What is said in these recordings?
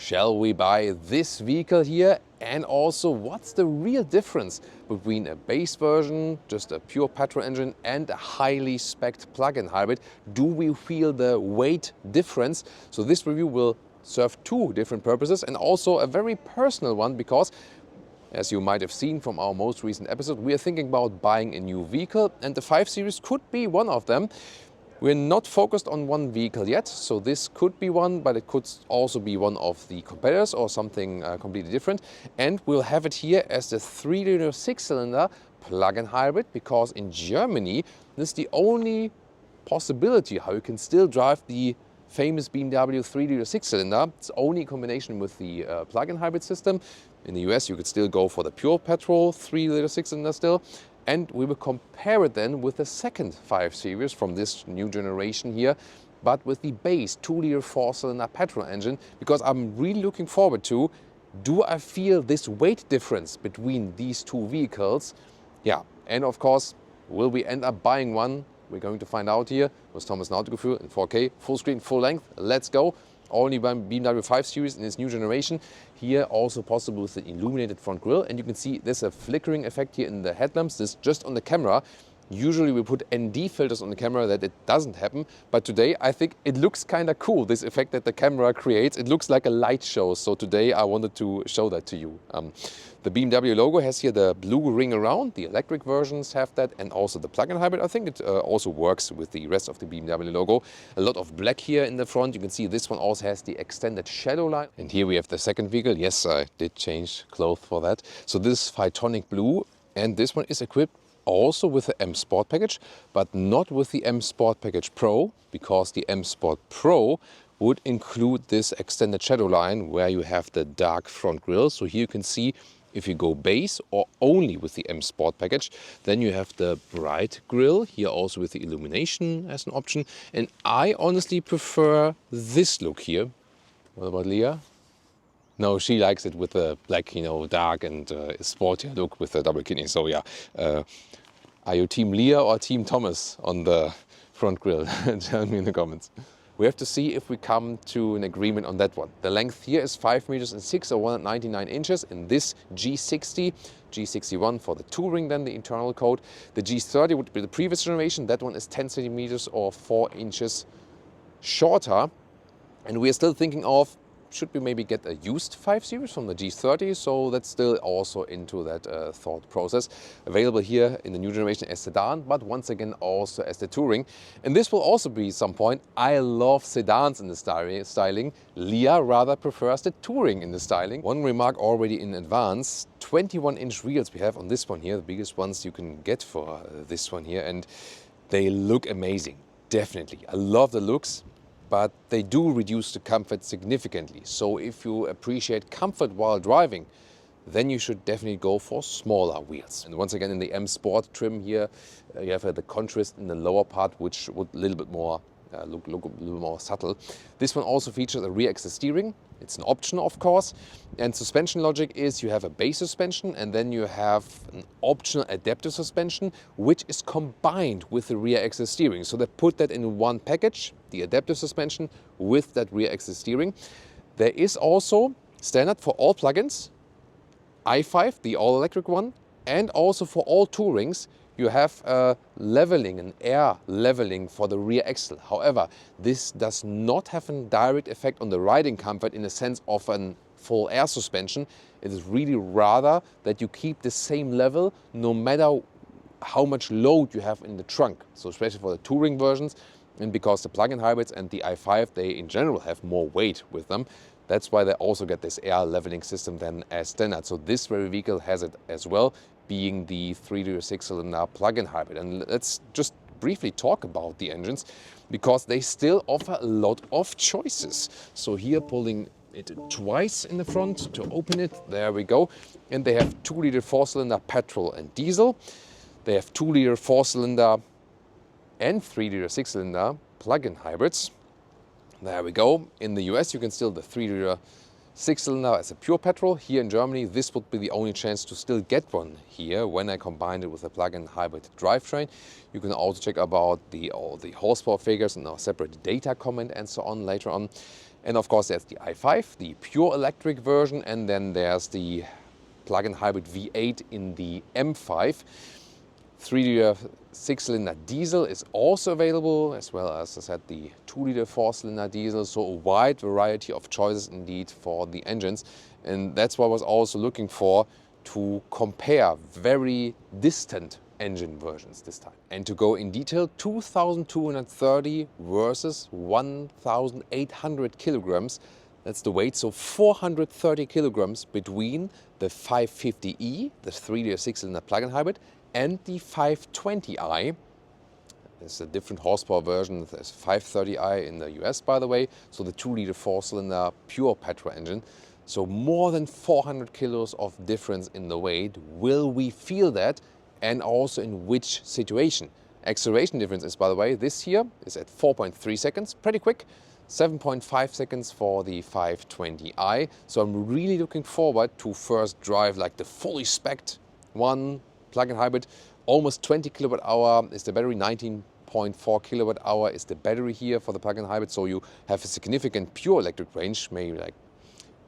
Shall we buy this vehicle here? And also, what's the real difference between a base version, just a pure petrol engine, and a highly specced plug-in hybrid? Do we feel the weight difference? So this review will serve two different purposes, and also a very personal one, because as you might have seen from our most recent episode, we are thinking about buying a new vehicle, and the 5 Series could be one of them. We're not focused on one vehicle yet, so this could be one, but it could also be one of the competitors or something completely different. And we'll have it here as the 3-liter 6-cylinder plug-in hybrid, because in Germany, this is the only possibility how you can still drive the famous BMW 3-liter 6-cylinder. It's only in combination with the plug-in hybrid system. In the US, you could still go for the pure petrol 3-liter 6-cylinder still. And we will compare it then with the second 5 Series from this new generation here, but with the base 2-liter 4-cylinder petrol engine, because I'm really looking forward to, do I feel this weight difference between these two vehicles? Yeah, and of course, will we end up buying one? We're going to find out here with Thomas Nautigefühl in 4K, full screen, full length. Let's go. Only by BMW 5 Series in its new generation. Here also possible with the illuminated front grille, and you can see there's a flickering effect here in the headlamps. This just on the camera. Usually we put ND filters on the camera that it doesn't happen, but today I think it looks kind of cool, this effect that the camera creates. It looks like a light show, so today I wanted to show that to you. The BMW logo has here the blue ring around. The electric versions have that, and also the plug-in hybrid. I think it also works with the rest of the BMW logo. A lot of black here in the front. You can see this one also has the extended shadow line. And here we have the second vehicle. Yes, I did change clothes for that. So this is Phytonic blue, and this one is equipped also with the M Sport package, but not with the M Sport package Pro, because the M Sport Pro would include this extended shadow line where you have the dark front grille. So here you can see if you go base or only with the M Sport package, then you have the bright grille, here also with the illumination as an option. And I honestly prefer this look here. What about Leah? No, she likes it with the black, dark and sporty look with the double kidney. So yeah, are you Team Leah or Team Thomas on the front grille? Tell me in the comments. We have to see if we come to an agreement on that one. The length here is 5 meters and 6 or 199 inches in this G60, G61 for the touring, then the internal code. The G30 would be the previous generation. That one is 10 centimeters or 4 inches shorter. And we are still thinking of, should we maybe get a used 5 Series from the G30? So that's still also into that thought process. Available here in the new generation as sedan, but once again also as the touring. And this will also be some point. I love sedans in the styling. Leah rather prefers the touring in the styling. One remark already in advance, 21-inch wheels we have on this one here, the biggest ones you can get for this one here. And they look amazing, definitely. I love the looks, but they do reduce the comfort significantly. So if you appreciate comfort while driving, then you should definitely go for smaller wheels. And once again, in the M Sport trim here, you have the contrast in the lower part, which would a little bit more look a little more subtle. This one also features a rear axis steering. It's an option, of course. And suspension logic is you have a base suspension, and then you have an optional adaptive suspension, which is combined with the rear axis steering. So they put that in one package, the adaptive suspension with that rear axis steering. There is also standard for all plugins, i5, the all-electric one, and also for all tourings, you have leveling, an air leveling for the rear axle. However, this does not have a direct effect on the riding comfort in the sense of a full air suspension. It is really rather that you keep the same level no matter how much load you have in the trunk. So especially for the touring versions, and because the plug-in hybrids and the i5, they in general have more weight with them. That's why they also get this air leveling system then as standard. So this very vehicle has it as well, being the 3-liter 6-cylinder plug-in hybrid. And let's just briefly talk about the engines, because they still offer a lot of choices. So here, pulling it twice in the front to open it, there we go. And they have 2-liter 4-cylinder petrol and diesel. They have 2-liter 4-cylinder and 3-liter 6-cylinder plug-in hybrids. There we go. In the US, you can still the 3-liter 6-cylinder as a pure petrol. Here in Germany, this would be the only chance to still get one here when I combine it with a plug-in hybrid drivetrain. You can also check about all the horsepower figures and our separate data comment and so on later on. And of course, there's the i5, the pure electric version, and then there's the plug-in hybrid V8 in the M5. 3-liter 6-cylinder diesel is also available, as well as I said, the 2-liter 4-cylinder diesel. So a wide variety of choices indeed for the engines. And that's what I was also looking for, to compare very distant engine versions this time. And to go in detail, 2,230 versus 1,800 kilograms. That's the weight, so 430 kilograms between the 550e, the 3-liter 6-cylinder plug-in hybrid, and the 520i. There's a different horsepower version. There's 530i in the US, by the way. So the 2-liter 4-cylinder pure petrol engine. So more than 400 kilos of difference in the weight. Will we feel that? And also in which situation? Acceleration difference is, by the way, this here is at 4.3 seconds, pretty quick. 7.5 seconds for the 520i. So I'm really looking forward to first drive like the fully specced one, plug-in hybrid. Almost 20 kilowatt hour is the battery, 19.4 kilowatt hour is the battery here for the plug-in hybrid. So you have a significant pure electric range, maybe like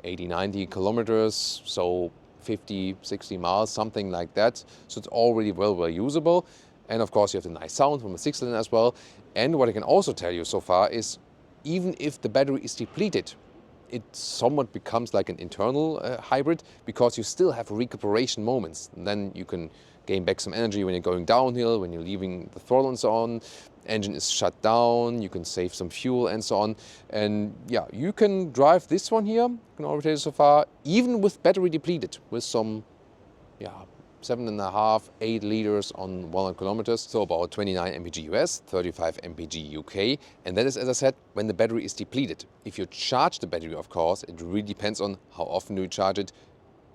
80, 90 kilometers, so 50, 60 miles, something like that. So it's already well usable. And of course you have the nice sound from a 6-cylinder as well. And what I can also tell you so far is, even if the battery is depleted, it somewhat becomes like an internal hybrid, because you still have recuperation moments. And then you can gain back some energy when you're going downhill, when you're leaving the throttle and so on. Engine is shut down, you can save some fuel and so on. And yeah, you can drive this one here, you can already tell you so far, even with battery depleted, with some 7.5, 8 liters on 100 kilometers, so about 29 mpg US, 35 mpg UK. And that is, as I said, when the battery is depleted. If you charge the battery, of course, it really depends on how often do you charge it.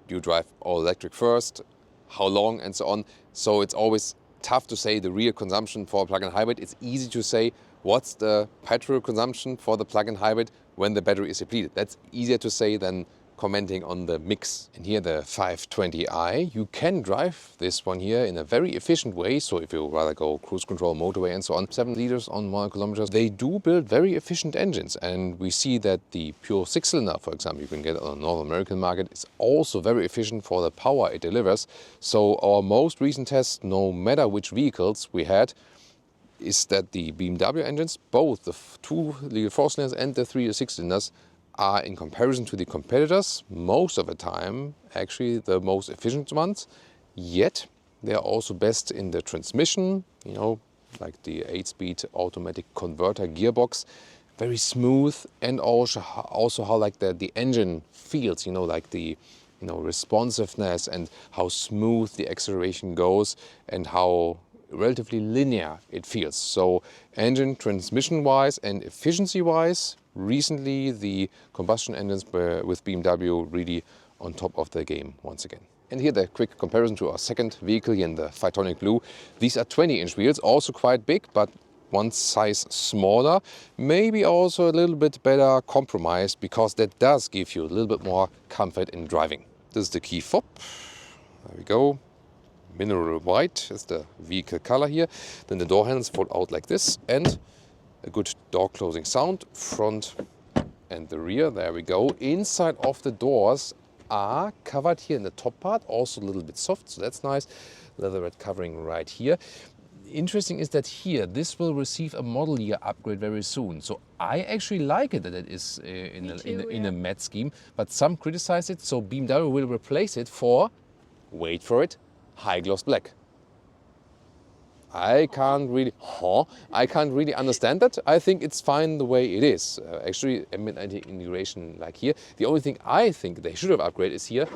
Do you drive all electric first? How long and so on. So it's always tough to say the real consumption for a plug-in hybrid. It's easy to say what's the petrol consumption for the plug-in hybrid when the battery is depleted. That's easier to say than commenting on the mix. And here the 520i, you can drive this one here in a very efficient way. So if you rather go cruise control, motorway and so on, 7 liters on 100 kilometers, they do build very efficient engines. And we see that the pure 6-cylinder, for example, you can get on the North American market, is also very efficient for the power it delivers. So our most recent tests, no matter which vehicles we had, is that the BMW engines, both the 2-liter 4-cylinders and the 3-liter 6-cylinders, are, in comparison to the competitors, most of the time actually the most efficient ones. Yet they are also best in the transmission, you know, like the 8-speed automatic converter gearbox, very smooth, and also how like the engine feels, you know, like the responsiveness and how smooth the acceleration goes and how relatively linear it feels. So engine transmission wise and efficiency wise, recently the combustion engines were with BMW really on top of the game once again. And here the quick comparison to our second vehicle here in the Phytonic Blue. These are 20-inch wheels, also quite big, but one size smaller, maybe also a little bit better compromised, because that does give you a little bit more comfort in driving. This is the key fob. There we go. Mineral white is the vehicle color here. Then the door handles fold out like this, and a good door closing sound, front and the rear. There we go. Inside of the doors are covered here in the top part, also a little bit soft, so that's nice. Leatherette covering right here. Interesting is that here, this will receive a model year upgrade very soon. So I actually like it that it is in a matte scheme, but some criticize it. So BMW will replace it for, wait for it, high gloss black. I can't really understand that. I think it's fine the way it is. Actually, ambient lighting integration like here. The only thing I think they should have upgraded is here,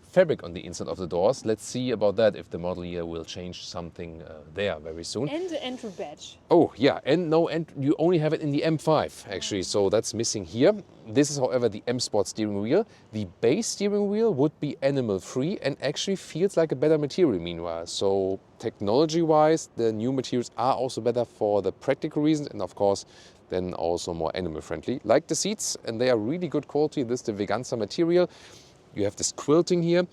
fabric on the inside of the doors. Let's see about that, if the model year will change something there very soon. And the entry badge. Oh yeah, and you only have it in the M5 actually, so that's missing here. This is, however, the M Sport steering wheel. The base steering wheel would be animal free and actually feels like a better material meanwhile. So technology wise, the new materials are also better for the practical reasons, and of course then also more animal friendly. Like the seats, and they are really good quality. This is the Veganza material. You have this quilting here,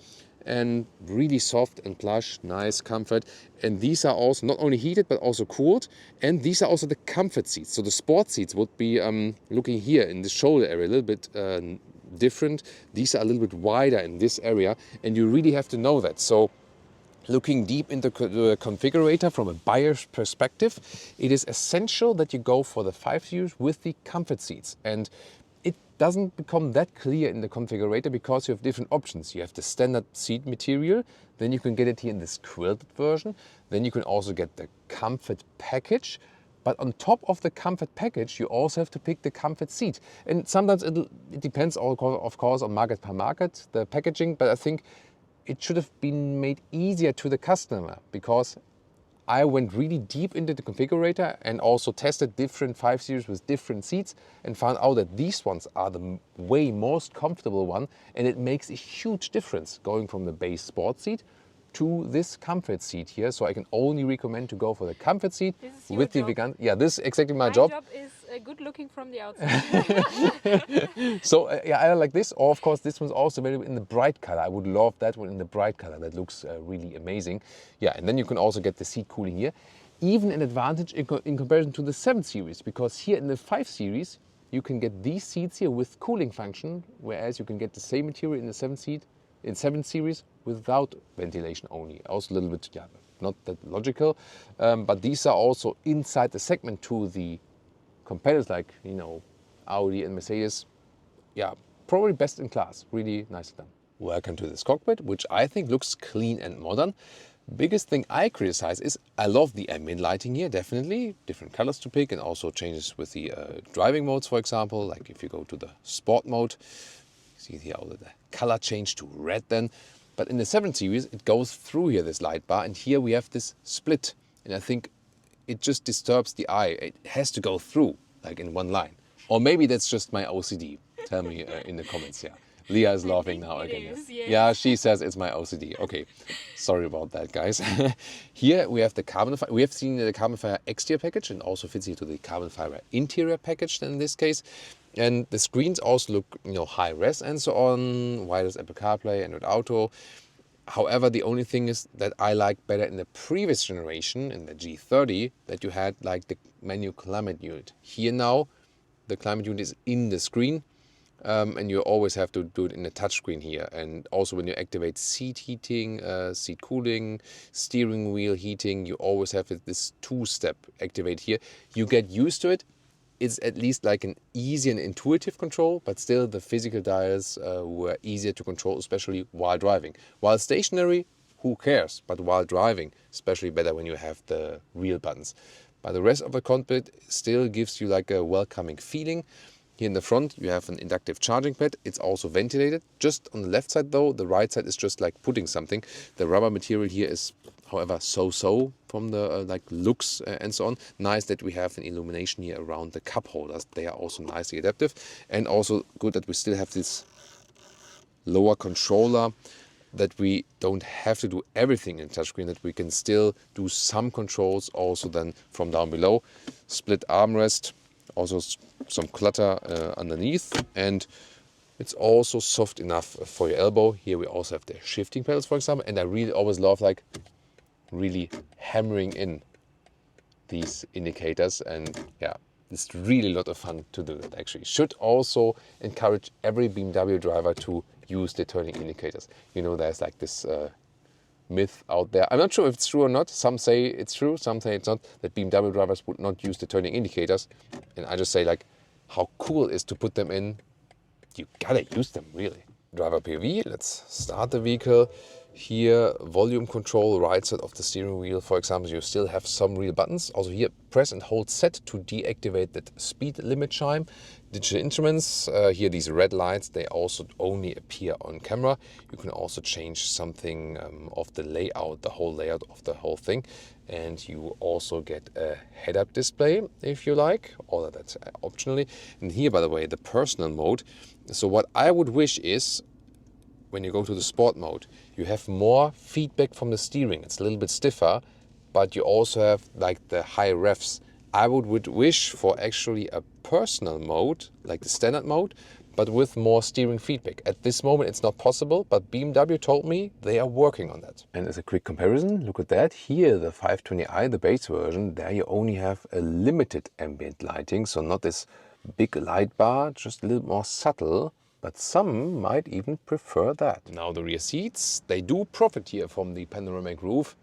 and really soft and plush, nice comfort. And these are also not only heated but also cooled, and these are also the comfort seats. So the sport seats would be looking here in the shoulder area a little bit different. These are a little bit wider in this area, and you really have to know that. So looking deep into the configurator from a buyer's perspective, it is essential that you go for the 5 Series with the comfort seats. And it doesn't become that clear in the configurator because you have different options. You have the standard seat material, then you can get it here in this quilted version. Then you can also get the comfort package. But on top of the comfort package, you also have to pick the comfort seat. And sometimes it depends, of course, on market per market, the packaging. But I think it should have been made easier to the customer, because I went really deep into the configurator and also tested different 5 Series with different seats and found out that these ones are the way most comfortable one, and it makes a huge difference going from the base sport seat to this comfort seat here. So I can only recommend to go for the comfort seat with the vegan. Yeah, this is exactly my job. My job is good looking from the outside. So yeah, I like this. Or of course, this one's also available in the bright color. I would love that one in the bright color. That looks really amazing. Yeah, and then you can also get the seat cooling here. Even an advantage in comparison to the 7 Series, because here in the 5 Series, you can get these seats here with cooling function, whereas you can get the same material in the 7 Series without ventilation only. Also a little bit, yeah, not that logical, but these are also inside the segment to the competitors like, you know, Audi and Mercedes. Yeah, probably best in class. Really nicely done. Welcome to this cockpit, which I think looks clean and modern. Biggest thing I criticize is I love the ambient lighting here, definitely. Different colors to pick, and also changes with the driving modes, for example. Like if you go to the sport mode, see here all the color change to red then. But in the 7 Series, it goes through here, this light bar, and here we have this split. And I think it just disturbs the eye. It has to go through, like in one line. Or maybe that's just my OCD. Tell me in the comments, yeah. Leah is laughing now again. Yes. Yeah, she says it's my OCD. Okay, sorry about that, guys. Here we have the carbon fiber. We have seen the carbon fiber exterior package, and also fits here to the carbon fiber interior package in this case. And the screens also look, you know, high res and so on. Wireless Apple CarPlay, Android Auto. However, the only thing is that I like better in the previous generation, in the G30, that you had like the manual climate unit. Here now, the climate unit is in the screen. And you always have to do it in the touchscreen here. And also when you activate seat heating, seat cooling, steering wheel heating, you always have this two-step activate here. You get used to it. It's at least like an easy and intuitive control, but still the physical dials were easier to control, especially while driving. While stationary, who cares? But while driving, especially better when you have the real buttons. But the rest of the cockpit still gives you like a welcoming feeling. Here in the front, you have an inductive charging pad. It's also ventilated. Just on the left side though, the right side is just like putting something. The rubber material here is, however, so-so from the like looks and so on. Nice that we have an illumination here around the cup holders. They are also nicely adaptive. And also good that we still have this lower controller, that we don't have to do everything in touchscreen, that we can still do some controls also then from down below. Split armrest. Also some clutter underneath, and it's also soft enough for your elbow. Here we also have the shifting pedals, for example, and I really always love like really hammering in these indicators, and yeah, it's really a lot of fun to do that actually. Should also encourage every BMW driver to use the turning indicators. You know, there's like this myth out there. I'm not sure if it's true or not. Some say it's true, some say it's not, that BMW drivers would not use the turning indicators. And I just say like, how cool it is to put them in. You gotta use them, really. Driver POV, let's start the vehicle. Here, volume control, right side of the steering wheel, for example, you still have some real buttons. Also here, press and hold set to deactivate that speed limit chime. Digital instruments, here these red lights, they also only appear on camera. You can also change something of the layout, the whole layout of the whole thing. And you also get a head-up display if you like, although that's optionally. And here, by the way, the personal mode. So what I would wish is, when you go to the sport mode, you have more feedback from the steering. It's a little bit stiffer, but you also have like the high revs. I would wish for actually a personal mode, like the standard mode, but with more steering feedback. At this moment it's not possible, but BMW told me they are working on that. And as a quick comparison, look at that. Here the 520i, the base version, there you only have a limited ambient lighting, so not this big light bar, just a little more subtle. But some might even prefer that. Now the rear seats, they do profit here from the panoramic roof,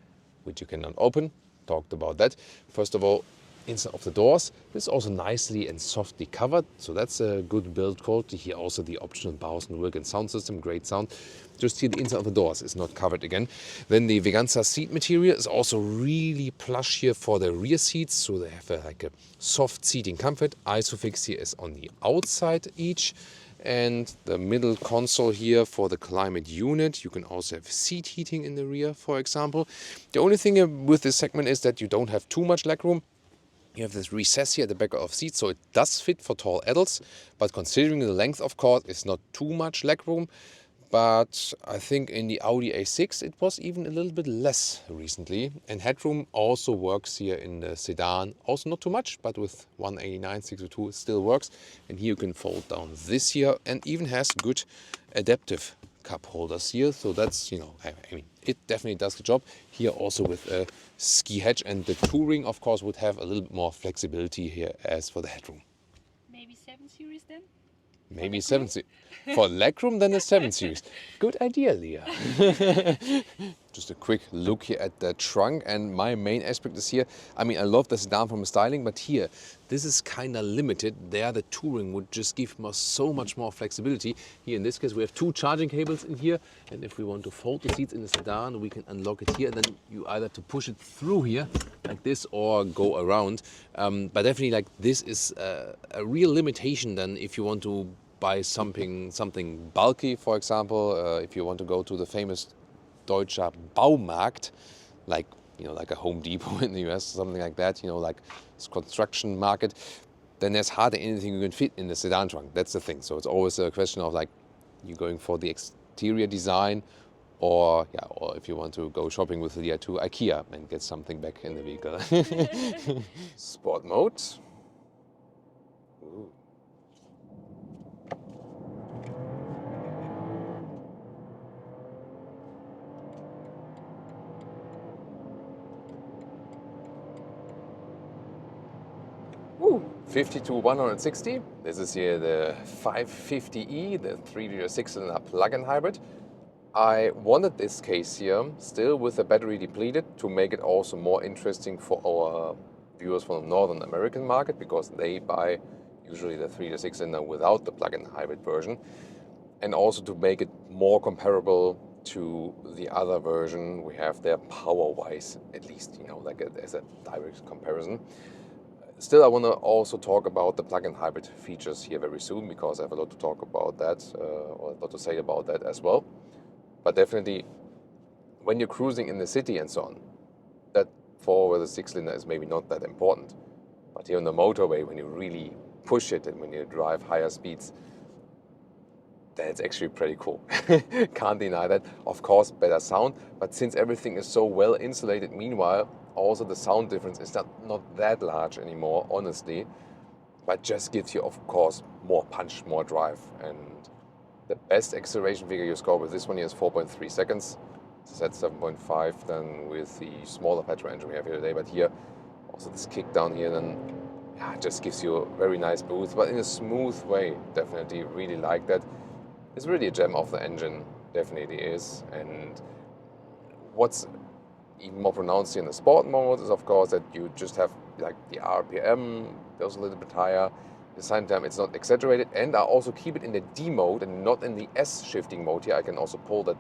which you cannot open. Talked about that. First of all, inside of the doors, this is also nicely and softly covered, so that's a good build quality. Here also the optional Bose & Wilkins sound system, great sound. Just here the inside of the doors is not covered again. Then the Veganza seat material is also really plush here for the rear seats, so they have like a soft seating comfort. Isofix here is on the outside each. And the middle console here for the climate unit. You can also have seat heating in the rear, for example. The only thing with this segment is that you don't have too much legroom. You have this recess here at the back of the seat, so it does fit for tall adults. But considering the length, of course, it's not too much legroom. But I think in the Audi A6 it was even a little bit less recently. And headroom also works here in the sedan. Also not too much, but with 189, 602 it still works. And here you can fold down this here, and even has good adaptive cup holders here. So that's, you know, I mean, it definitely does the job. Here also with a ski hatch, and the Touring of course would have a little bit more flexibility here as for the headroom. Maybe 7 Series then? Maybe 7 Series. For legroom, then a 7 Series. Good idea, Leah. Just a quick look here at the trunk, and my main aspect is here. I mean, I love the sedan from the styling, but here, this is kind of limited. There, the Touring would just give us so much more flexibility. Here, in this case, we have 2 charging cables in here, and if we want to fold the seats in the sedan, we can unlock it here, and then you either have to push it through here, like this, or go around. But definitely, like, this is a real limitation then if you want to buy something bulky, for example, if you want to go to the famous Deutscher Baumarkt, like, you know, like a Home Depot in the US, something like that, you know, like this construction market, then there's hardly anything you can fit in the sedan trunk. That's the thing. So it's always a question of like, you going for the exterior design, or yeah, or if you want to go shopping with Leah to IKEA and get something back in the vehicle. Sport mode. Ooh. Ooh. 50 to 160. This is here the 550e, the 3-liter 6-cylinder plug-in hybrid. I wanted this case here, still with the battery depleted, to make it also more interesting for our viewers from the Northern American market, because they buy usually the 3-liter 6-cylinder without the plug-in hybrid version, and also to make it more comparable to the other version we have there, power-wise, at least, you know, like as a direct comparison. Still, I want to also talk about the plug-in hybrid features here very soon, because I have a lot to talk about that, or a lot to say about that as well. But definitely, when you're cruising in the city and so on, that 4 with a 6-cylinder is maybe not that important. But here on the motorway, when you really push it and when you drive higher speeds, that's actually pretty cool. Can't deny that. Of course, better sound, but since everything is so well insulated, meanwhile, also the sound difference is not that large anymore, honestly, but just gives you, of course, more punch, more drive. And the best acceleration figure you score with this one here is 4.3 seconds. So that's 7.5 then with the smaller petrol engine we have here today. But here, also this kick down here, then yeah, it just gives you a very nice boost, but in a smooth way. Definitely really like that. It's really a gem of the engine, definitely is. And what's even more pronounced here in the sport mode is, of course, that you just have like the RPM goes a little bit higher. At the same time, it's not exaggerated, and I also keep it in the D mode and not in the S shifting mode here. I can also pull that.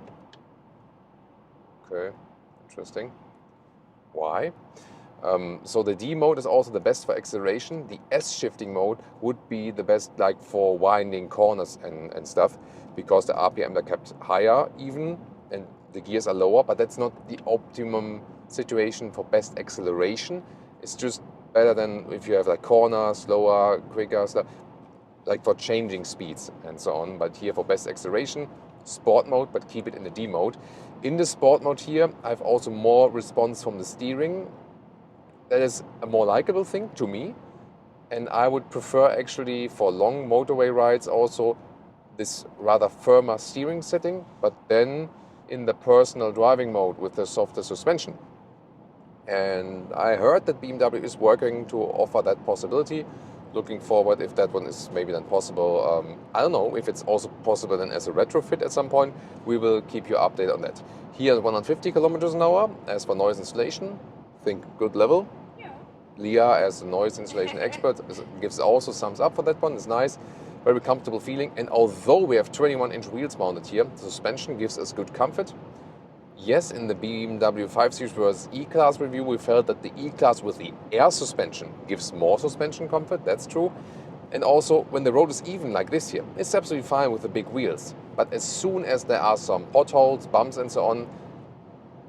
Okay, interesting. Why? So the D mode is also the best for acceleration. The S shifting mode would be the best like for winding corners and stuff, because the RPM are kept higher even, and the gears are lower, but that's not the optimum situation for best acceleration. It's just better than if you have like corner, slower, quicker stuff, like for changing speeds and so on. But here for best acceleration, sport mode, but keep it in the D mode. In the sport mode here, I have also more response from the steering. That is a more likable thing to me. And I would prefer actually for long motorway rides also this rather firmer steering setting, but then in the personal driving mode with the softer suspension. And I heard that BMW is working to offer that possibility. Looking forward if that one is maybe then possible. I don't know if it's also possible then as a retrofit at some point. We will keep you updated on that. Here at 150 kilometers an hour, as for noise insulation, think good level. Yeah. Leah, as a noise insulation expert, gives also thumbs up for that one. It's nice, very comfortable feeling. And although we have 21-inch wheels mounted here, the suspension gives us good comfort. Yes, in the BMW 5 Series versus E-Class review, we felt that the E-Class with the air suspension gives more suspension comfort, that's true. And also, when the road is even like this here, it's absolutely fine with the big wheels. But as soon as there are some potholes, bumps and so on,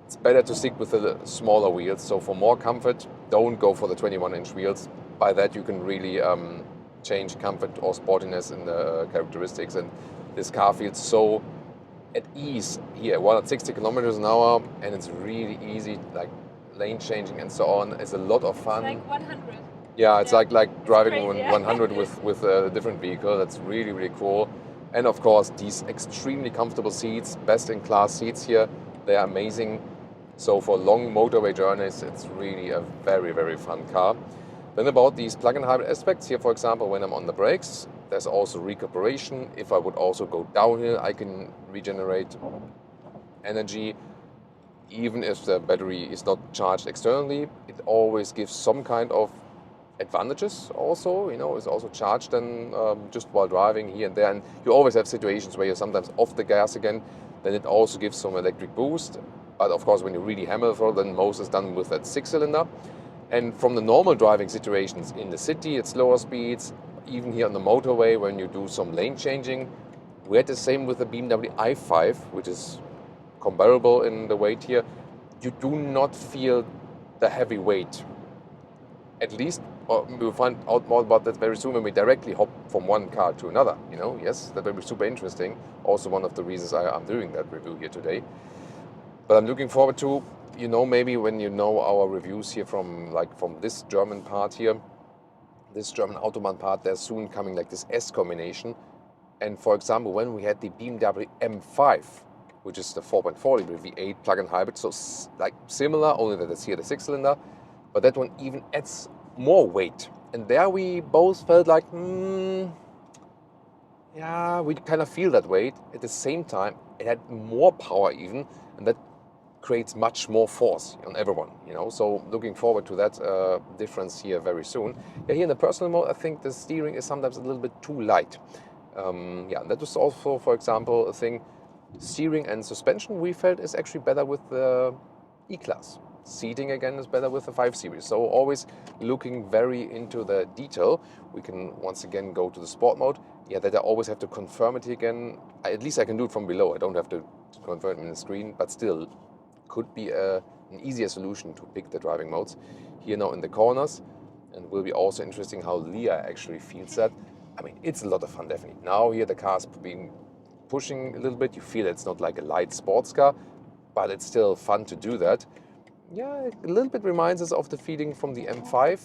it's better to stick with the smaller wheels. So for more comfort, don't go for the 21-inch wheels. By that you can really change comfort or sportiness in the characteristics. And this car feels so at ease here, 160 kilometers an hour, and it's really easy, like lane changing and so on. It's a lot of fun. It's like 100. Yeah, it's like driving crazy, yeah. 100 with a different vehicle. That's really, really cool. And of course, these extremely comfortable seats, best-in-class seats here, they are amazing. So for long motorway journeys, it's really a very, very fun car. Then about these plug-in hybrid aspects here, for example, when I'm on the brakes, there's also recuperation. If I would also go downhill, I can regenerate energy. Even if the battery is not charged externally, it always gives some kind of advantages also, it's also charged then just while driving here and there. And you always have situations where you're sometimes off the gas again, then it also gives some electric boost. But of course, when you really hammer the throttle, then most is done with that 6-cylinder. And from the normal driving situations in the city at slower speeds, even here on the motorway when you do some lane changing, we had the same with the BMW i5, which is comparable in the weight here. You do not feel the heavy weight. At least we'll find out more about that very soon when we directly hop from one car to another. Yes, that will be super interesting. Also one of the reasons I'm doing that review here today. But I'm looking forward to, maybe when you know our reviews here from this German part here, this German Autobahn part, there's soon coming like this S combination. And for example, when we had the BMW M5, which is the 4.4 liter V8 plug-in hybrid, so like similar, only that it's here the 6-cylinder, but that one even adds more weight. And there we both felt like, yeah, we kind of feel that weight. At the same time, it had more power even, and that creates much more force on everyone, So looking forward to that difference here very soon. Yeah, here in the personal mode, I think the steering is sometimes a little bit too light. That was also, for example, a thing. Steering and suspension we felt is actually better with the E-Class. Seating again is better with the 5 Series. So always looking very into the detail. We can once again go to the sport mode. Yeah, that I always have to confirm it again. At least I can do it from below. I don't have to confirm it in the screen, but still could be an easier solution to pick the driving modes. Here now in the corners, and will be also interesting how Leah actually feels that. I mean, it's a lot of fun, definitely. Now here the car's being pushing a little bit. You feel it's not like a light sports car, but it's still fun to do that. Yeah, a little bit reminds us of the feeling from the M5.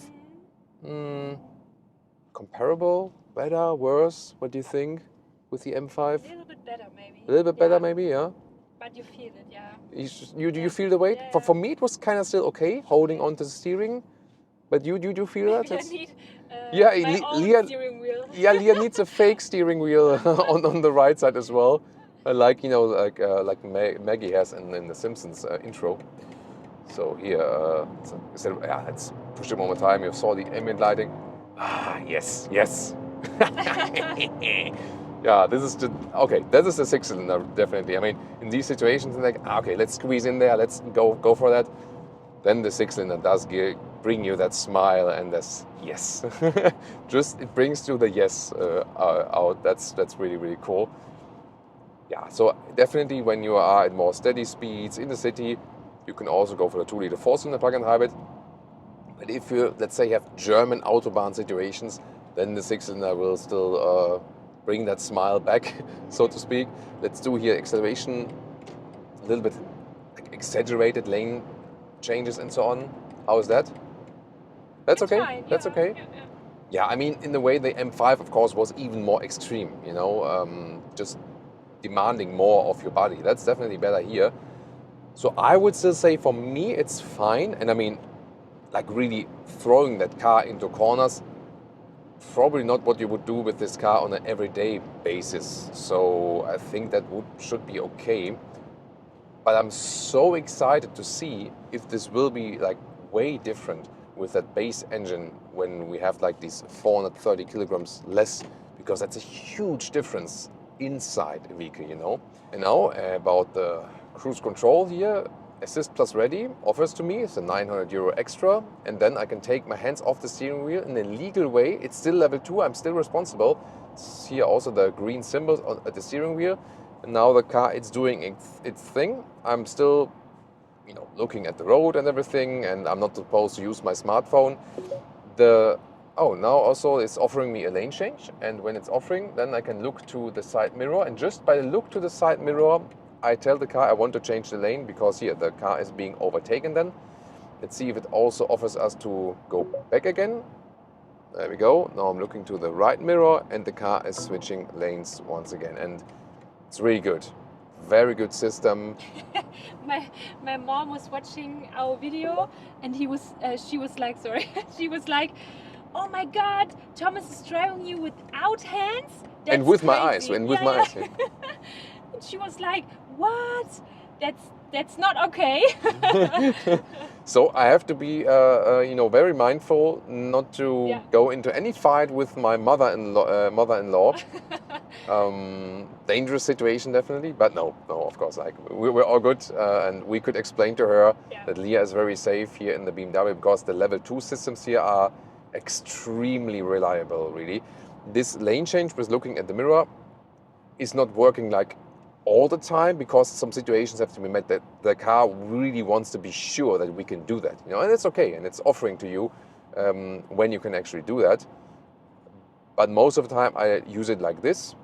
Comparable, better, worse? What do you think with the M5? A little bit better, maybe. A little bit better, maybe, yeah? But you feel it, yeah. Do you feel the weight? Yeah. For me, it was kind of still okay, holding onto the steering. But you feel that? Maybe I need my own steering wheel. Yeah, Leah needs a fake steering wheel on the right side as well, like Maggie has in the Simpsons intro. So here, let's push it one more time. You saw the ambient lighting. Ah, yes. Yeah, this is the 6-cylinder, definitely. I mean, in these situations, okay, let's squeeze in there, let's go for that. Then the 6-cylinder does bring you that smile and this yes. Just it brings you the yes out. That's really, really cool. Yeah, so definitely when you are at more steady speeds in the city, you can also go for the 2-liter 4-cylinder plug-in hybrid. But if you, let's say, have German Autobahn situations, then the 6-cylinder will still bring that smile back, so to speak. Let's do here acceleration, a little bit exaggerated lane changes and so on. How is that? That's okay? Fine, That's yeah. okay? Yeah, I mean, in the way the M5, of course, was even more extreme, you know, just demanding more of your body. That's definitely better here. So I would still say for me, it's fine. And I mean, like really throwing that car into corners, probably not what you would do with this car on an everyday basis. So I think that should be okay. But I'm so excited to see if this will be like way different with that base engine when we have like these 430 kilograms less, because that's a huge difference inside a vehicle, you know. And now about the cruise control here, Assist Plus Ready offers to me, it's a 900 euro extra, and then I can take my hands off the steering wheel in a legal way. It's still level 2, I'm still responsible. It's here also the green symbols at the steering wheel. And now the car, it's doing its thing. I'm still, you know, looking at the road and everything, and I'm not supposed to use my smartphone. Now also it's offering me a lane change, and when it's offering, then I can look to the side mirror, and just by the look to the side mirror, I tell the car I want to change the lane, because here the car is being overtaken then. Let's see if it also offers us to go back again. There we go. Now I'm looking to the right mirror, and the car is switching lanes once again, and it's really good. Very good system. My mom was watching our video, and she was like, sorry, she was like, oh my God, Thomas is driving you without hands? That's and with crazy. my eyes, and with my eyes. Yeah. And she was like, what? That's not okay. So I have to be, very mindful not to go into any fight with my mother-in-law. Dangerous situation definitely, but no, of course, like we're all good, and we could explain to her that Leah is very safe here in the BMW, because the level 2 systems here are extremely reliable, really. This lane change with looking at the mirror is not working like all the time, because some situations have to be met that the car really wants to be sure that we can do that, you know, and it's okay, and it's offering to you when you can actually do that. But most of the time I use it like this,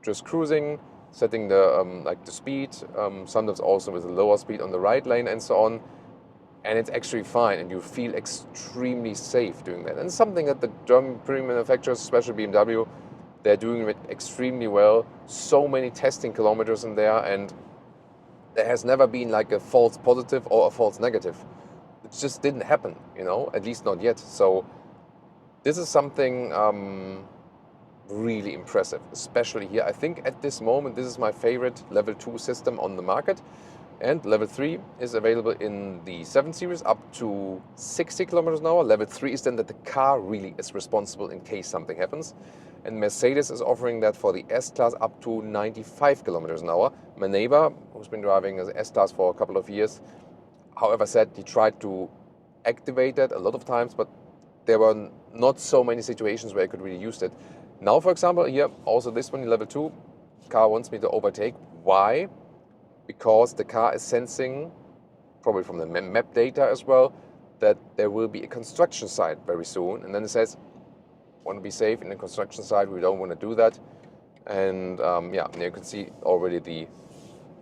just cruising, setting the the speed, sometimes also with a lower speed on the right lane and so on, and it's actually fine, and you feel extremely safe doing that. And something that the German premium manufacturers, especially BMW, they're doing it extremely well. So many testing kilometers in there, and there has never been like a false positive or a false negative. It just didn't happen, you know, at least not yet. So this is something really impressive, especially here. I think at this moment, this is my favorite level 2 system on the market. And level 3 is available in the 7 Series up to 60 kilometers an hour. Level 3 is then that the car really is responsible in case something happens. And Mercedes is offering that for the S-Class up to 95 kilometers an hour. My neighbor, who's been driving an S-Class for a couple of years, however, said he tried to activate that a lot of times, but there were not so many situations where I could really use it. Now, for example, here, also this one in level 2, car wants me to overtake. Why? Because the car is sensing, probably from the map data as well, that there will be a construction site very soon. And then it says, want to be safe in the construction site, we don't want to do that. And you can see already the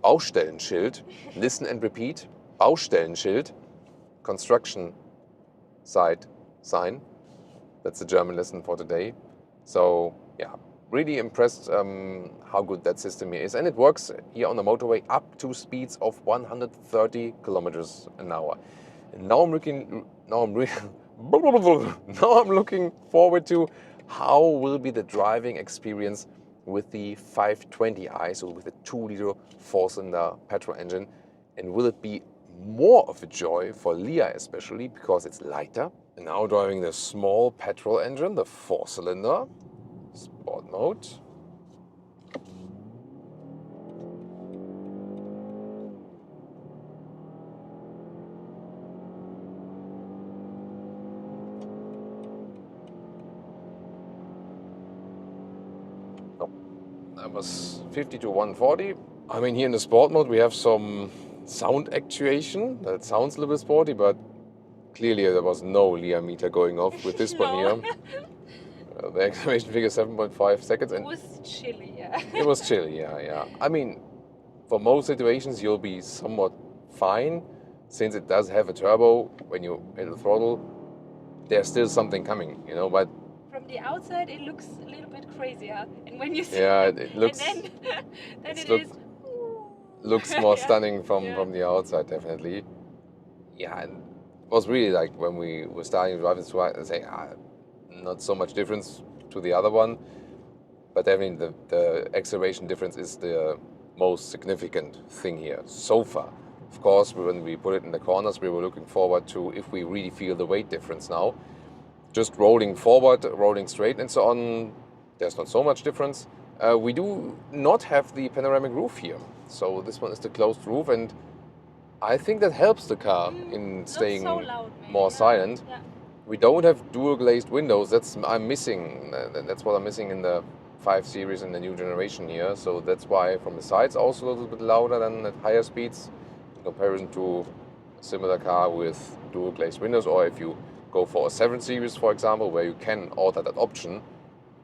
Baustellenschild. Listen and repeat. Baustellenschild, construction site sign. That's the German lesson for today. So yeah, really impressed how good that system here is. And it works here on the motorway up to speeds of 130 kilometers an hour. And now I'm looking forward to how will be the driving experience with the 520i, so with the 2-liter 4-cylinder petrol engine. And will it be more of a joy for Leah especially, because it's lighter? And now driving the small petrol engine, the 4-cylinder, sport mode. That was 50 to 140. I mean, here in the sport mode we have some sound actuation. That sounds a little bit sporty, but clearly there was no Leah meter going off with this one here. The acceleration figure 7.5 seconds. And it was chilly, yeah. It was chilly, yeah. I mean, for most situations you'll be somewhat fine, since it does have a turbo. When you hit the throttle, there's still something coming, you know, but from the outside it looks a little bit crazier, and when you see Yeah, it looks. and then it look, is. looks more Yeah. stunning from Yeah. the outside, definitely. Yeah, and it was really like when we were starting to drive this, I say, not so much difference to the other one, but definitely the acceleration difference is the most significant thing here so far. Of course, when we put it in the corners, we were looking forward to if we really feel the weight difference now. Just rolling forward, rolling straight, and so on, there's not so much difference. We do not have the panoramic roof here, so this one is the closed roof, and I think that helps the car in staying Not so loud, maybe, more yeah. silent. Yeah. We don't have dual glazed windows. That's I'm missing. That's what I'm missing in the 5 Series in the new generation here. So that's why from the sides also a little bit louder than at higher speeds in comparison to a similar car with dual glazed windows. Or if you go for a 7 Series, for example, where you can order that option.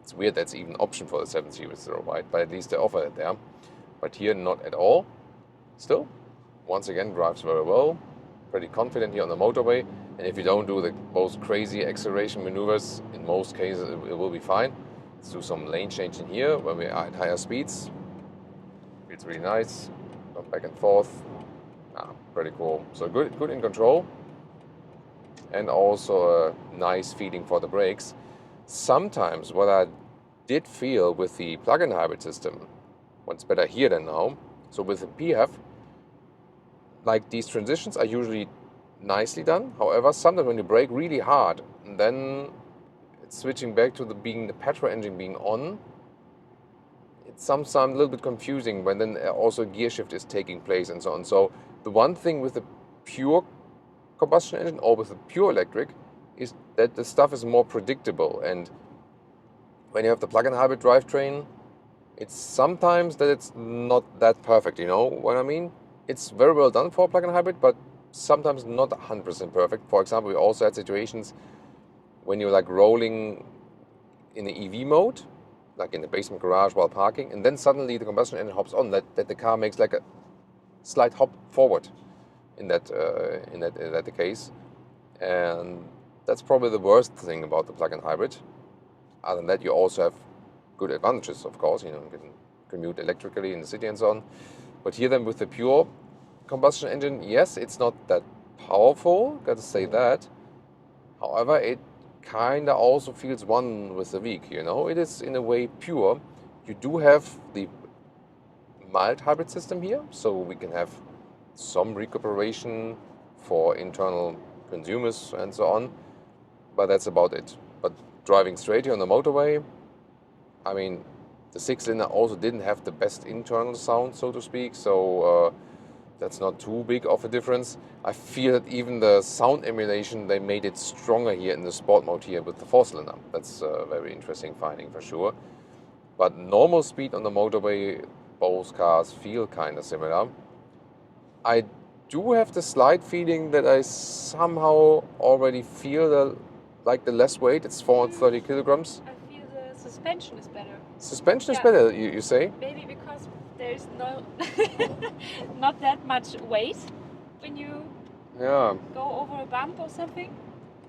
It's weird that's even an option for the 7 Series zero wide, but at least they offer it there. But here not at all. Still, once again, drives very well. Pretty confident here on the motorway. And if you don't do the most crazy acceleration maneuvers, in most cases it will be fine. Let's do some lane changing here when we are at higher speeds. Feels really nice. Go back and forth. Pretty cool. So good in control. And also a nice feeling for the brakes. Sometimes what I did feel with the plug-in hybrid system, what's better here than now, so with the PHEV, like these transitions are usually nicely done. However, sometimes when you brake really hard, then it's switching back to being the petrol engine being on. It's sometimes a little bit confusing when then also gear shift is taking place and so on. So the one thing with the pure combustion engine or with the pure electric is that the stuff is more predictable. And when you have the plug-in hybrid drivetrain, it's sometimes that it's not that perfect, you know what I mean? It's very well done for a plug-in hybrid, but sometimes not 100% perfect. For example, we also had situations when you're like rolling in the EV mode, like in the basement garage while parking, and then suddenly the combustion engine hops on, that the car makes like a slight hop forward in that case. And that's probably the worst thing about the plug-in hybrid. Other than that, you also have good advantages, of course. You know, you can commute electrically in the city and so on. But here then with the pure combustion engine, yes, it's not that powerful, gotta say that. However, it kinda also feels one with the weak, you know. It is in a way pure. You do have the mild hybrid system here, so we can have some recuperation for internal consumers and so on, but that's about it. But driving straight here on the motorway, I mean, the 6-cylinder also didn't have the best internal sound, so to speak, so that's not too big of a difference. I feel that even the sound emulation, they made it stronger here in the sport mode here with the 4-cylinder. That's a very interesting finding for sure. But normal speed on the motorway, both cars feel kind of similar. I do have the slight feeling that I somehow already feel like the less weight. It's 430 kilograms. I feel the suspension is better. Suspension is Yeah. better, you say? Maybe because there's no not that much weight when you Yeah, go over a bump or something.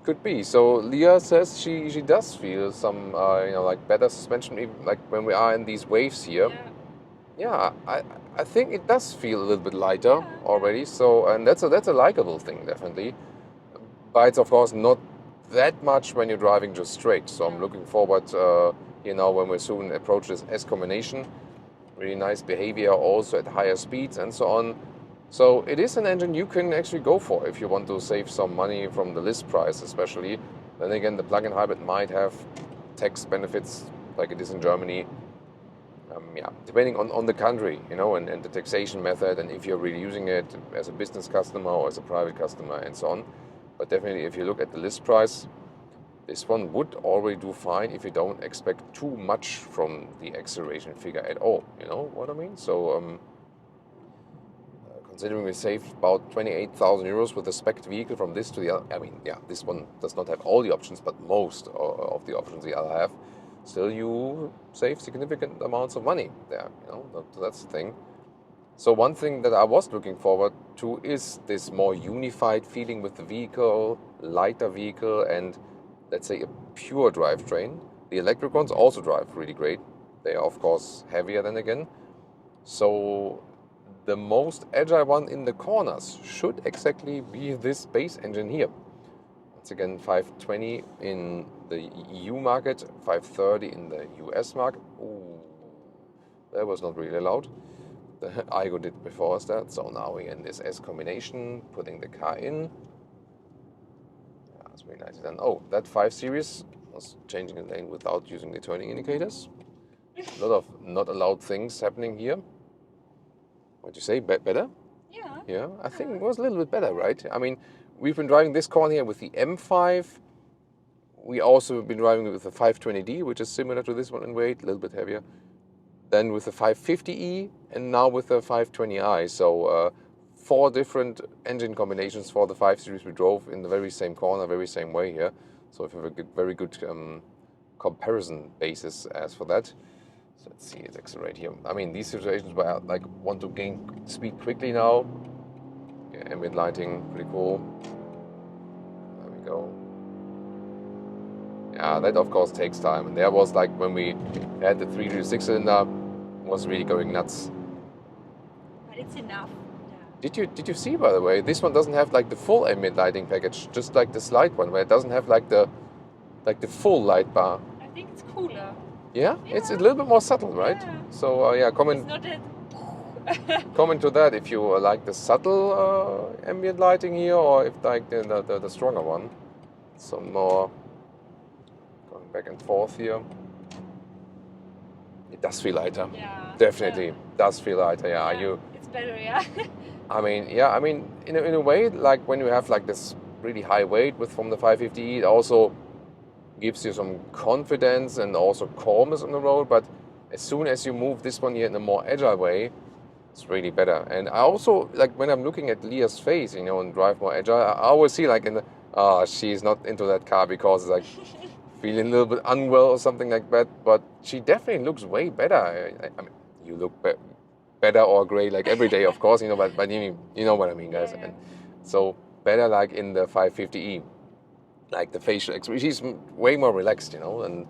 could be. So Leah says she does feel some like better suspension, even like when we are in these waves here. Yeah. Yeah, I think it does feel a little bit lighter Yeah. already. So and that's a likable thing definitely. But it's of course not that much when you're driving just straight. So I'm looking forward, when we soon approach this S combination. Really nice behavior also at higher speeds and so on. So it is an engine you can actually go for if you want to save some money from the list price especially. Then again, the plug-in hybrid might have tax benefits like it is in Germany. Depending on the country, and the taxation method, and if you're really using it as a business customer or as a private customer and so on. But definitely if you look at the list price, this one would already do fine if you don't expect too much from the acceleration figure at all. You know what I mean? So considering we saved about 28,000 euros with the Specced vehicle from this to the other, this one does not have all the options, but most of the options the other have. Still, you save significant amounts of money there. That's the thing. So one thing that I was looking forward to is this more unified feeling with the vehicle, lighter vehicle, and let's say a pure drivetrain. The electric ones also drive really great. They are of course heavier then again. So the most agile one in the corners should exactly be this base engine here. Once again, 520 in the EU market, 530 in the US market. Ooh, that was not really loud. The Igo did before us that. So now we're in this S combination, putting the car in. That's really nicely done. Oh, that 5 Series was changing the lane without using the turning indicators. A lot of not allowed things happening here. What'd you say? Better? Yeah. Yeah, I think it was a little bit better, right? I mean, we've been driving this corner here with the M5. We also been driving with the 520D, which is similar to this one in weight, a little bit heavier. Then with the 550E, and now with the 520i. So 4 different engine combinations for the 5 Series we drove in the very same corner, very same way here. So we have a very good comparison basis as for that. So let's see it accelerate here. I mean, these situations where I like want to gain speed quickly now. Yeah, ambient lighting, pretty cool. There we go. Yeah, that of course takes time. And there was like when we had the 3-liter 6-cylinder, was really going nuts. But it's enough. Did you see, by the way, this one doesn't have like the full ambient lighting package, just like the slide one, where it doesn't have like the full light bar. I think it's cooler. Yeah, it's a little bit more subtle, right? Yeah. So yeah, comment. It's not that. Comment to that if you like the subtle ambient lighting here, or if like the stronger one. Some more going back and forth here. It does feel lighter. Yeah. Definitely Yeah. does feel lighter. Yeah. It's better, yeah. I mean, in a way, like when you have like this really high weight from the 550e, it also gives you some confidence and also calmness on the road. But as soon as you move this one here in a more agile way, it's really better. And I also, like when I'm looking at Leah's face, and drive more agile, I always see like she's not into that car because like feeling a little bit unwell or something like that. But she definitely looks way better. I mean, you look better or great like every day, of course, but you know what I mean, guys. Yeah. And so better like in the 550e, like the facial expression, she's way more relaxed, and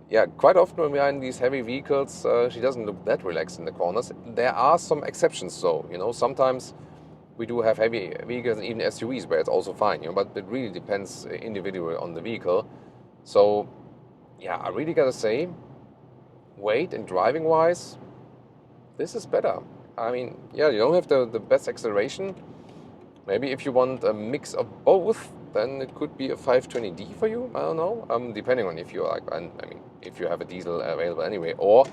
yeah, quite often when we are in these heavy vehicles, she doesn't look that relaxed in the corners. There are some exceptions though, sometimes we do have heavy vehicles and even SUVs where it's also fine, but it really depends individually on the vehicle. So yeah, I really gotta say, weight and driving wise, this is better. I mean, yeah, you don't have the best acceleration. Maybe if you want a mix of both, then it could be a 520D for you. I don't know. Depending on if you like, if you have a diesel available anyway. Or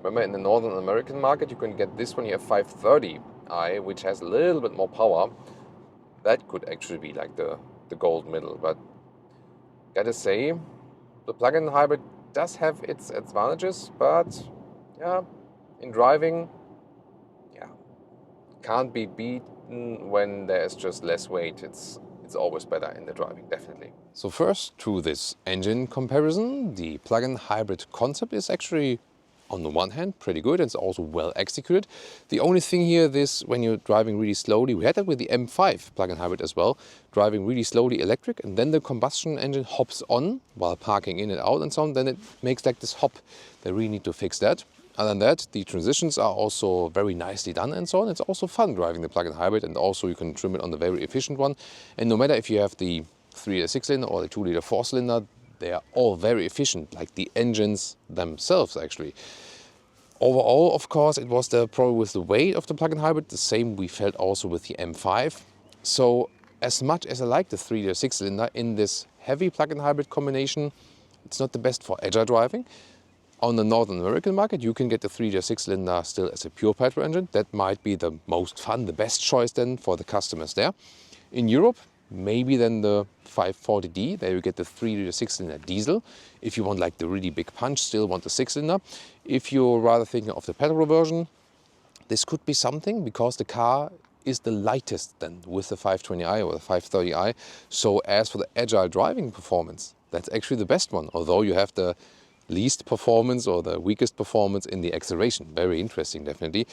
remember, in the Northern American market, you can get this one here, 530i, which has a little bit more power. That could actually be like the gold middle. But gotta say, the plug-in hybrid does have its advantages, but yeah, in driving, yeah, can't be beaten when there's just less weight. It's always better in the driving, definitely. So first, to this engine comparison, the plug-in hybrid concept is actually, on the one hand, pretty good. It's also well executed. The only thing here is when you're driving really slowly, we had that with the M5 plug-in hybrid as well, driving really slowly electric, and then the combustion engine hops on while parking in and out and so on, then it makes like this hop. They really need to fix that. Other than that, the transitions are also very nicely done and so on. It's also fun driving the plug-in hybrid, and also you can trim it on the very efficient one. And no matter if you have the 3-liter 6-cylinder or the 2-liter 4-cylinder, they are all very efficient, like the engines themselves actually. Overall, of course, it was the problem with the weight of the plug-in hybrid. The same we felt also with the M5. So as much as I like the 3-liter 6-cylinder in this heavy plug-in hybrid combination, it's not the best for agile driving. On the North American market, you can get the 3-liter 6-cylinder still as a pure petrol engine. That might be the most fun, the best choice then for the customers there. In Europe, maybe then the 540D, there you get the 3-liter 6-cylinder diesel. If you want like the really big punch, still want the 6-cylinder. If you're rather thinking of the petrol version, this could be something because the car is the lightest then with the 520i or the 530i. So as for the agile driving performance, that's actually the best one, although you have the least performance or the weakest performance in the acceleration. Very interesting, definitely.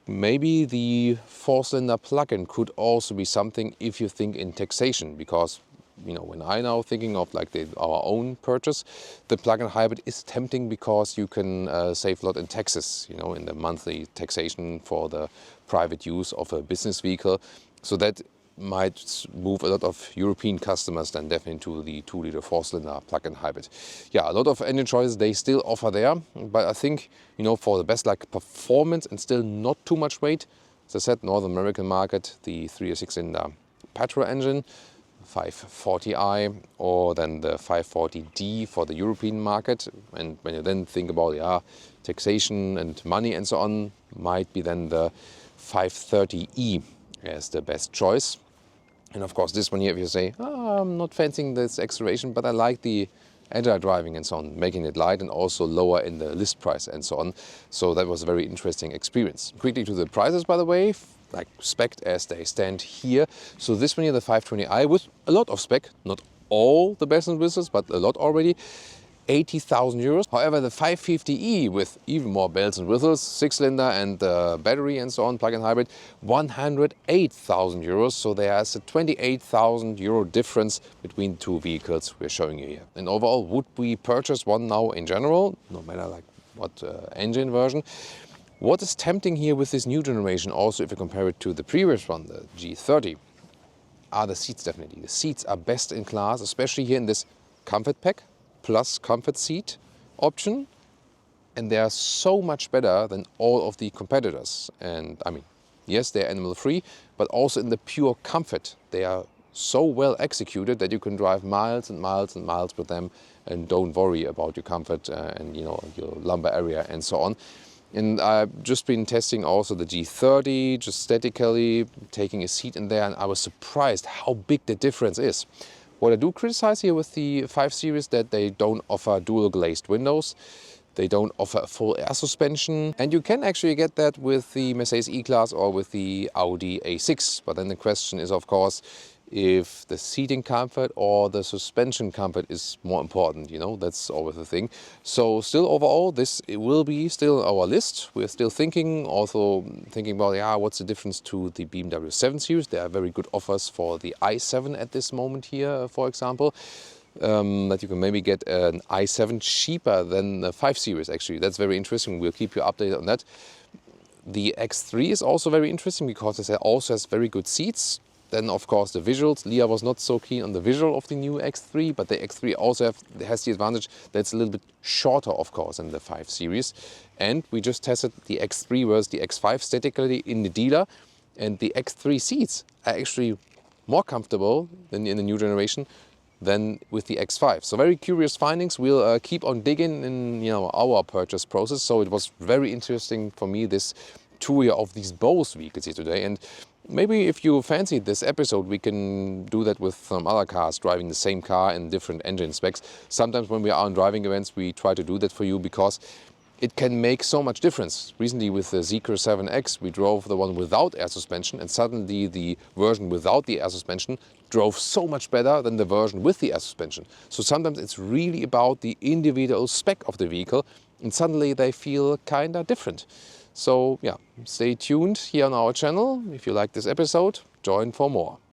Maybe the 4-cylinder plug-in could also be something if you think in taxation, because when I now thinking of like our own purchase, the plug-in hybrid is tempting because you can save a lot in taxes, in the monthly taxation for the private use of a business vehicle. So that might move a lot of European customers then definitely to the 2-liter 4-cylinder plug-in hybrid. Yeah, a lot of engine choices they still offer there, but I think, for the best like performance and still not too much weight, as I said, North American market, the 3.6-cylinder petrol engine, 540i, or then the 540d for the European market. And when you then think about taxation and money and so on, might be then the 530e as the best choice. And of course this one here, if you say, I'm not fancying this acceleration, but I like the Agile driving and so on, making it light and also lower in the list price and so on. So that was a very interesting experience. Quickly to the prices, by the way, like Specced as they stand here. So this one here, the 520i, with a lot of spec, not all the bells and whistles, but a lot already, 80,000 euros. However, the 550e with even more bells and whistles, 6-cylinder and battery and so on, plug-in hybrid, 108,000 euros. So there's a 28,000 euro difference between the two vehicles we're showing you here. And overall, would we purchase one now in general, no matter like what engine version? What is tempting here with this new generation, also if you compare it to the previous one, the G30, are the seats definitely. The seats are best in class, especially here in this comfort pack plus comfort seat option, and they are so much better than all of the competitors. And I mean, yes, they're animal free, but also in the pure comfort, they are so well executed that you can drive miles and miles and miles with them and don't worry about your comfort and your lumbar area and so on. And I've just been testing also the G30, just statically taking a seat in there, and I was surprised how big the difference is. What I do criticize here with the 5 Series, that they don't offer dual glazed windows. They don't offer a full air suspension. And you can actually get that with the Mercedes E-Class or with the Audi A6. But then the question is, of course, if the seating comfort or the suspension comfort is more important, that's always the thing. So still overall, it will be still our list. We're still also thinking about, what's the difference to the BMW 7 Series. There are very good offers for the i7 at this moment here, for example. That you can maybe get an i7 cheaper than the 5 Series actually. That's very interesting. We'll keep you updated on that. The X3 is also very interesting because it also has very good seats. Then, of course, the visuals. Leah was not so keen on the visual of the new X3, but the X3 also has the advantage that it's a little bit shorter, of course, than the 5 Series. And we just tested the X3 versus the X5 statically in the dealer. And the X3 seats are actually more comfortable than in the new generation than with the X5. So very curious findings. We'll keep on digging in our purchase process. So it was very interesting for me, this tour of these both vehicles here today. And maybe if you fancied this episode, we can do that with some other cars driving the same car in different engine specs. Sometimes when we are on driving events, we try to do that for you because it can make so much difference. Recently with the Zeekr 7X, we drove the one without air suspension, and suddenly the version without the air suspension drove so much better than the version with the air suspension. So sometimes it's really about the individual spec of the vehicle, and suddenly they feel kinda different. So yeah, stay tuned here on our channel. If you like this episode, join for more.